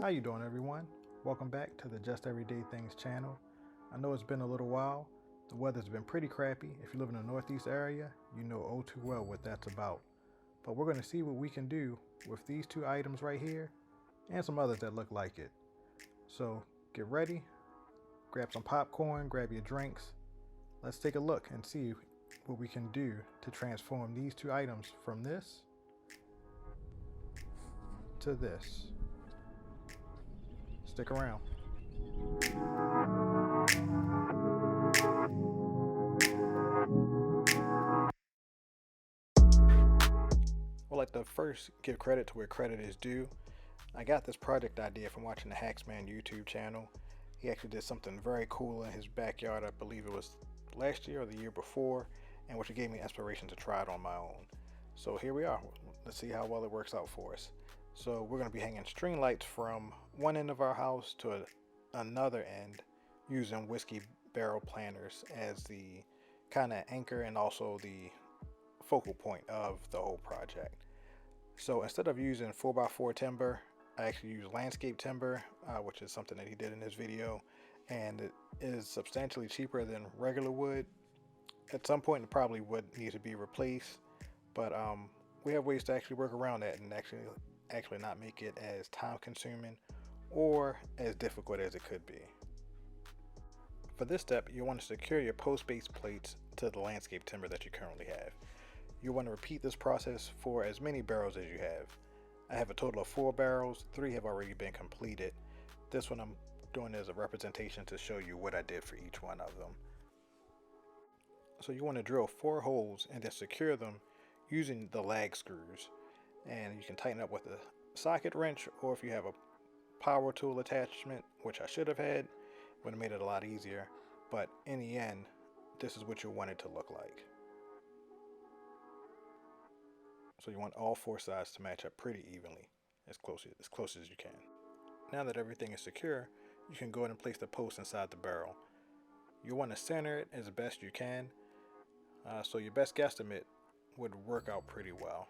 How you doing, everyone? Welcome back to the Just Everyday Things channel. I know it's been a little while. The weather's been pretty crappy. If you live in the Northeast area, you know oh too well what that's about. But we're going to see what we can do with these two items right here and some others that look like it. So get ready, grab some popcorn, grab your drinks. Let's take a look and see what we can do to transform these two items from this to this. Stick around. I'd like to first give credit to where credit is due. I got this project idea from watching the Hacksman YouTube channel. He actually did something very cool in his backyard. I believe it was last year or the year before, and which gave me inspiration to try it on my own. So here we are. Let's see how well it works out for us. So we're going to be hanging string lights from one end of our house to another end using whiskey barrel planters as the kind of anchor and also the focal point of the whole project. So instead of using 4x4 timber, I actually use landscape timber, which is something that he did in his video, and it is substantially cheaper than regular wood. At some point it probably would need to be replaced, but we have ways to actually work around that and actually not make it as time consuming or as difficult as it could be. For this step, you want to secure your post base plates to the landscape timber that you currently have. You want to repeat this process for as many barrels as you have. I have a total of 4 barrels, 3 have already been completed. This one I'm doing as a representation to show you what I did for each one of them. So you want to drill 4 holes and then secure them using the lag screws. And you can tighten up with a socket wrench, or if you have a power tool attachment, which I should have had, would have made it a lot easier. But in the end, this is what you want it to look like. So you want all 4 sides to match up pretty evenly, as close as you can. Now that everything is secure, you can go ahead and place the post inside the barrel. You want to center it as best you can, so your best guesstimate would work out pretty well.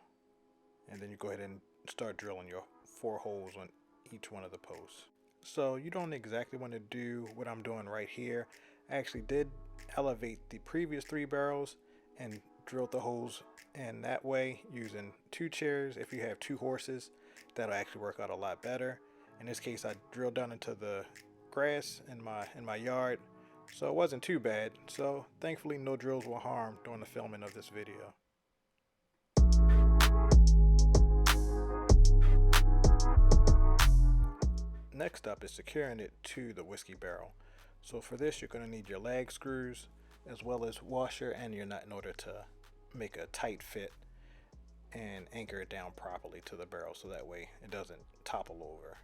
And then you go ahead and start drilling your 4 holes on each one of the posts. So you don't exactly want to do what I'm doing right here. I actually did elevate the previous 3 barrels and drilled the holes in that way using 2 chairs. If you have 2 horses, that'll actually work out a lot better. In this case, I drilled down into the grass in my yard, so it wasn't too bad. So thankfully no drills were harmed during the filming of this video. Next up is securing it to the whiskey barrel. So for this, you're going to need your lag screws as well as washer and your nut in order to make a tight fit and anchor it down properly to the barrel so that way it doesn't topple over.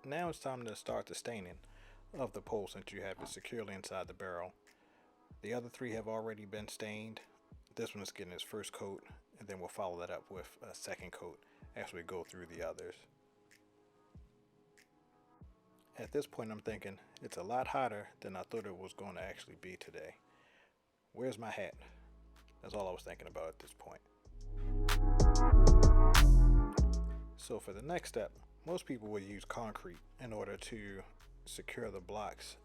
Now it's time to start the staining of the pole since you have it securely inside the barrel. The other 3 have already been stained. This one is getting its first coat, and then we'll follow that up with a second coat as we go through the others. At this point I'm thinking it's a lot hotter than I thought it was going to actually be today. Where's my hat? That's all I was thinking about at this point. So for the next step, most people would use concrete in order to secure the blocks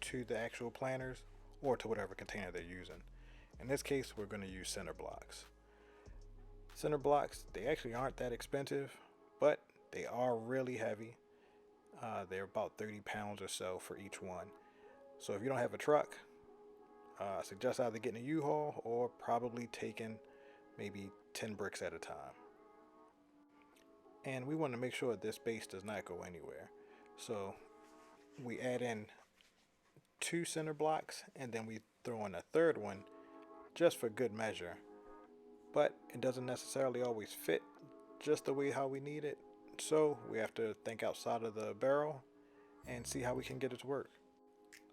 to the actual planters or to whatever container they're using. In this case, we're going to use center blocks. Center blocks, they actually aren't that expensive, but they are really heavy. They're about 30 pounds or so for each one. So if you don't have a truck, I suggest either getting a U-Haul or probably taking maybe 10 bricks at a time. And we want to make sure this base does not go anywhere. So we add in 2 center blocks and then we throw in a third one just for good measure. But it doesn't necessarily always fit just the way how we need it. So we have to think outside of the barrel and see how we can get it to work.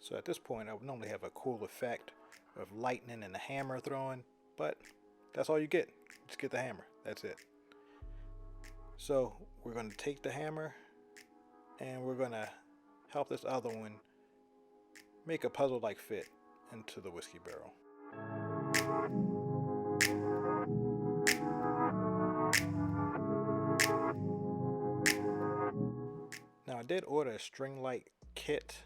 So at this point I would normally have a cool effect of lightning and a hammer throwing, but that's all you get. Just get the hammer, that's it. So we're going to take the hammer and we're going to help this other one make a puzzle-like fit into the whiskey barrel. Now I did order a string light kit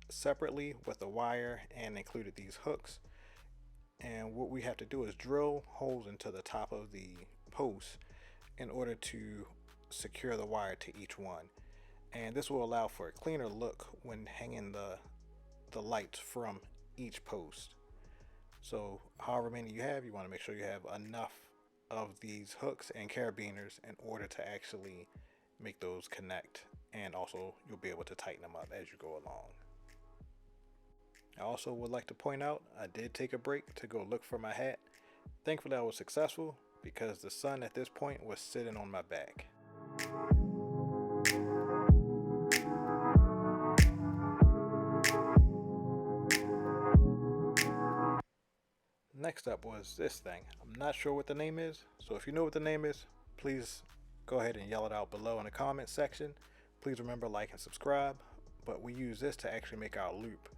separately with a wire and included these hooks. And what we have to do is drill holes into the top of the post in order to secure the wire to each one. And this will allow for a cleaner look when hanging the lights from each post. So however many you have, you want to make sure you have enough of these hooks and carabiners in order to actually make those connect, and also you'll be able to tighten them up as you go along. I also would like to point out I did take a break to go look for my hat. Thankfully I was successful because the sun at this point was sitting on my back. Next up was this thing. I'm not sure what the name is, so if you know what the name is, please go ahead and yell it out below in the comment section. Please remember, like and subscribe. But we use this to actually make our loop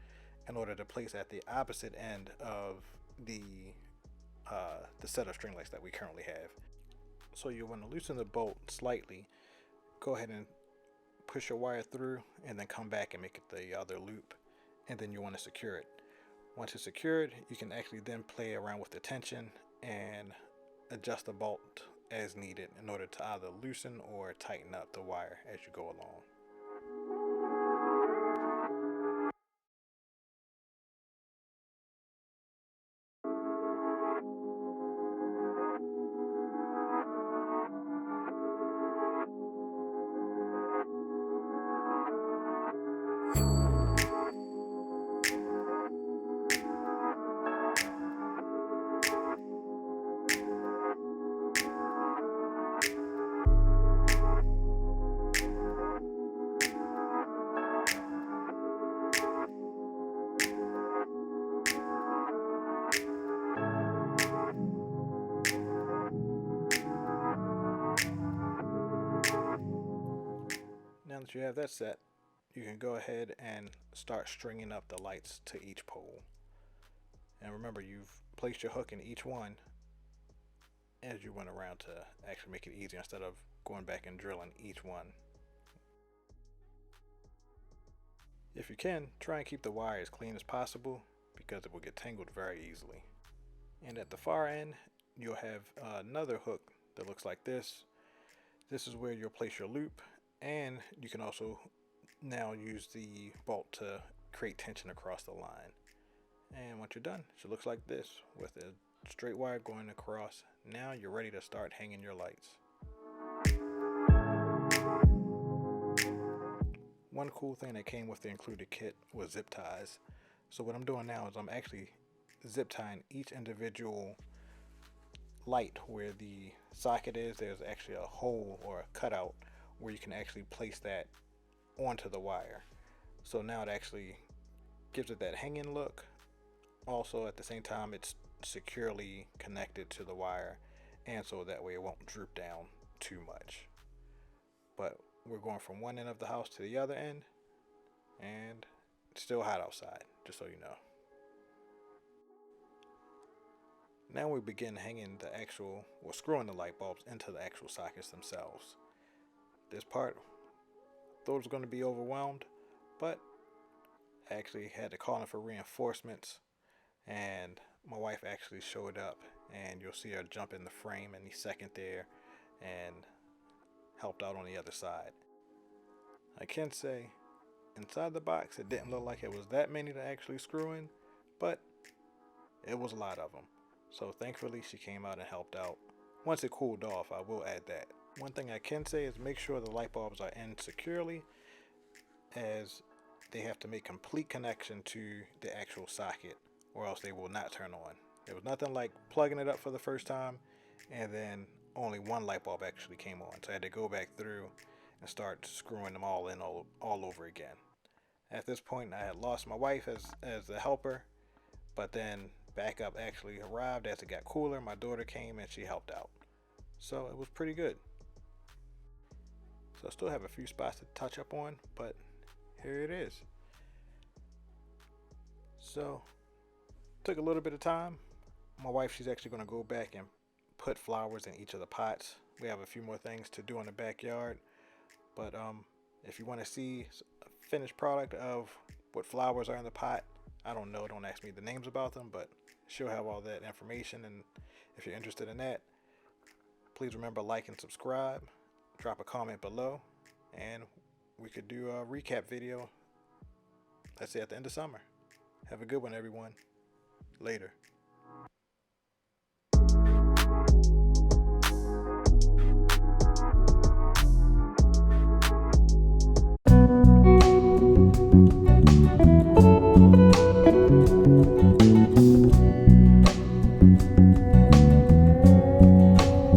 in order to place at the opposite end of the set of string lights that we currently have. So you want to loosen the bolt slightly, go ahead and push your wire through, and then come back and make it the other loop, and then you want to secure it. Once it's secured, you can actually then play around with the tension and adjust the bolt as needed in order to either loosen or tighten up the wire as you go along. Now that you have that set, you can go ahead and start stringing up the lights to each pole. And remember, you've placed your hook in each one as you went around to actually make it easier instead of going back and drilling each one. If you can, try and keep the wire as clean as possible because it will get tangled very easily. And at the far end, you'll have another hook that looks like this. This is where you'll place your loop, and you can also now use the bolt to create tension across the line. And once you're done, it should look like this with a straight wire going across. Now you're ready to start hanging your lights. One cool thing that came with the included kit was zip ties. So what I'm doing now is I'm actually zip tying each individual light where the socket is. There's actually a hole or a cutout where you can actually place that onto the wire. So now it actually gives it that hanging look. Also at the same time, it's securely connected to the wire, and so that way it won't droop down too much. But we're going from one end of the house to the other end, and it's still hot outside, just so you know. Now we begin hanging the actual, or screwing the light bulbs into the actual sockets themselves. This part, thought it was going to be overwhelmed, but I actually had to call in for reinforcements, and my wife actually showed up, and you'll see her jump in the frame any second there and helped out on the other side. I can say inside the box it didn't look like it was that many to actually screw in, but it was a lot of them. So thankfully she came out and helped out. Once it cooled off, I will add that. One thing I can say is make sure the light bulbs are in securely, as they have to make complete connection to the actual socket, or else they will not turn on. There was nothing like plugging it up for the first time and then only one light bulb actually came on. So I had to go back through and start screwing them all in all over again. At this point, I had lost my wife as the helper, but then backup actually arrived as it got cooler. My daughter came and she helped out. So it was pretty good. So I still have a few spots to touch up on, but here it is. So took a little bit of time, My wife, she's actually going to go back and put flowers in each of the pots. We have a few more things to do in the backyard, but if you want to see a finished product of what flowers are in the pot, I don't know, don't ask me the names about them, but she'll have all that information. And if you're interested in that, please remember, like and subscribe, drop a comment below, and we could do a recap video, let's say at the end of summer. Have a good one, everyone. Later.